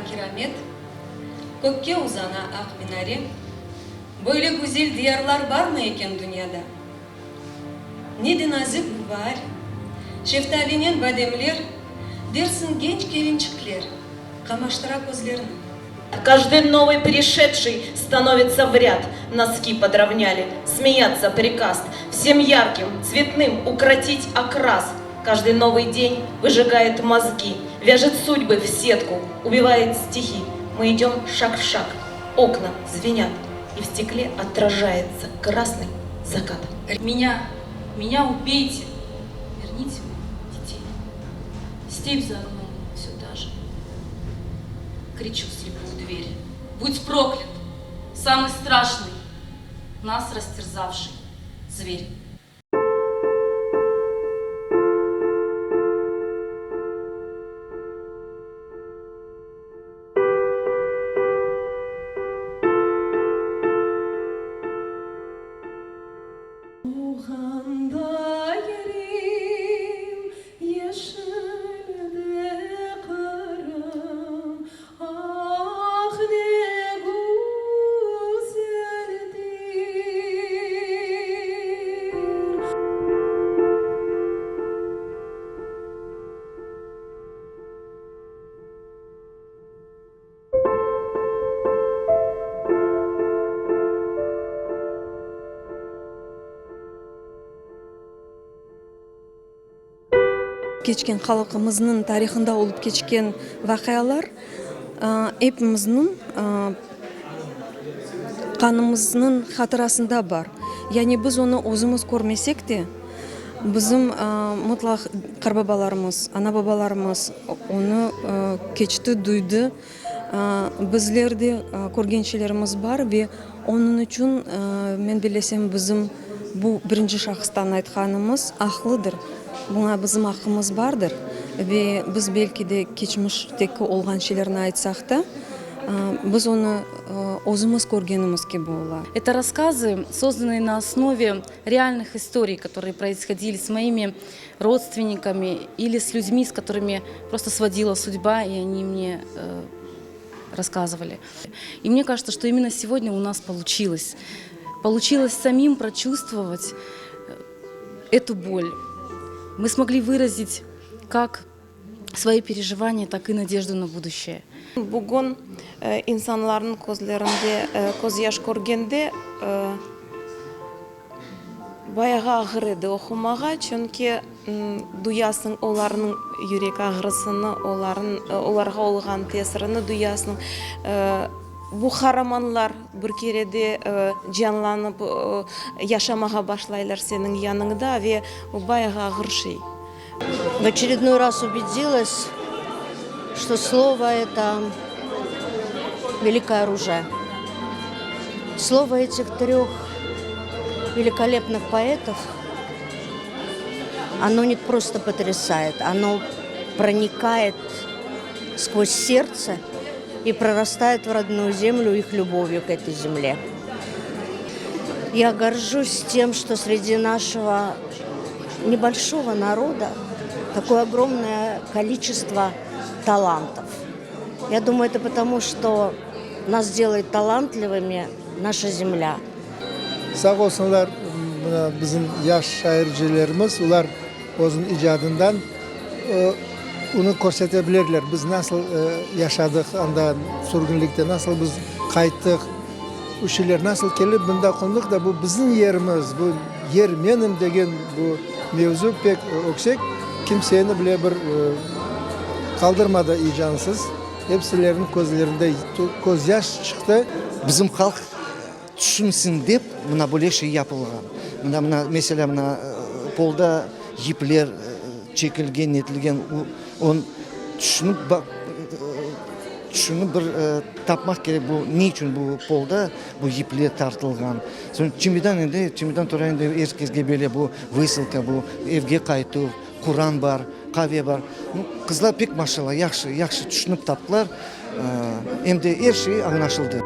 Кирамет, көкке узана ақ минаре. Böyle güzel diyarlar var mı eken dünyada? Ne de nazik var, şeftalinen bademler, dersin genç kelinçikler, kamaştıra gözlerini. Каждый новый пришедший становится в ряд, носки подровняли, смеяться приказ, всем ярким, цветным укротить окрас. Каждый новый день выжигает мозги, вяжет судьбы в сетку, убивает стихи. Мы идем шаг в шаг, окна звенят, и в стекле отражается красный закат. Меня убейте, верните мне детей. Степь за окном все та же. Кричу в слепую дверь. Будь проклят, самый страшный, нас растерзавший зверь. Кечкен халқымыздың тарихында олып кечкен вақиялар эпіміздің қанымыздың хатырасында бар. Яғни біз оны өзіміз көрмесек те, біздің мұтлақ қарбабаларымыз, ана-бабаларымыз оны кечті дуйды, біздерде көргеншелеріміз бар ве оның үшін мен білесем біздің бұл бірінші шақыстан айтқанымыз ақлыдыр. Бұңа біздің ақымыз бардыр, ве біз белки де кечміштегі олған шелерін айтсақ та, біз оны өзіміз көргеніміз ке бола. Это рассказы, созданные на основе реальных историй, которые происходили с моими родственниками или с людьми, с которыми просто сводила судьба, и они мне рассказывали. И мне кажется, что именно сегодня у нас получилось. Получилось самим прочувствовать эту боль. Мы смогли выразить как свои переживания, так и надежду на будущее. Бүгін инсанлардың көзлерінде көз яш көргенде баяға ағыр еді оқымаға, чөнки дуясың оларының жүрек ағырысыны, оларға олған тесіріні дуясың. Бұл қараманлар бір кереде жанланып яшамаға башлайлар сенің яныңда, ве баяға ағыршый. В очередной раз убедилась, что слово – это великое оружие. Слово этих трех великолепных поэтов, оно не просто потрясает, оно проникает сквозь сердце и прорастает в родную землю их любовью к этой земле. Я горжусь тем, что среди нашего небольшого народа такое огромное количество талантов. Я думаю, это потому, что нас делает талантливыми наша земля. Sağ olsunlar bizim yaş şaircilerimiz, ular özün icadından onu көрсетebilirler. Biz nasıl yaşadık, anda sürgünlükte nasıl biz kayıttık, bu şeyler nasıl gelip bunda konduk da bu bizim yerimiz, bu yer benim degen bu mevzu pek yüksek. Kimseni bile bir kaldırmadı icansız. Hepsilerinin gözlerinde göz yaş çıktı. Bizim halk düşünsün deyip buna böyle şey yapılgan. Mesela buna polda ipler çekilgen, netilgen, on düşünüp bir tapmak gerek, bu niçin bu polda bu ipler tartılgan. Sonra çimidan torayında herkesge böyle bu vысылка, bu evge kayıtı, Kur'an var, kahve var. Kızlar pek maşallah yaxşı düşünüp taptılar. Hem de her şey anlaşıldı.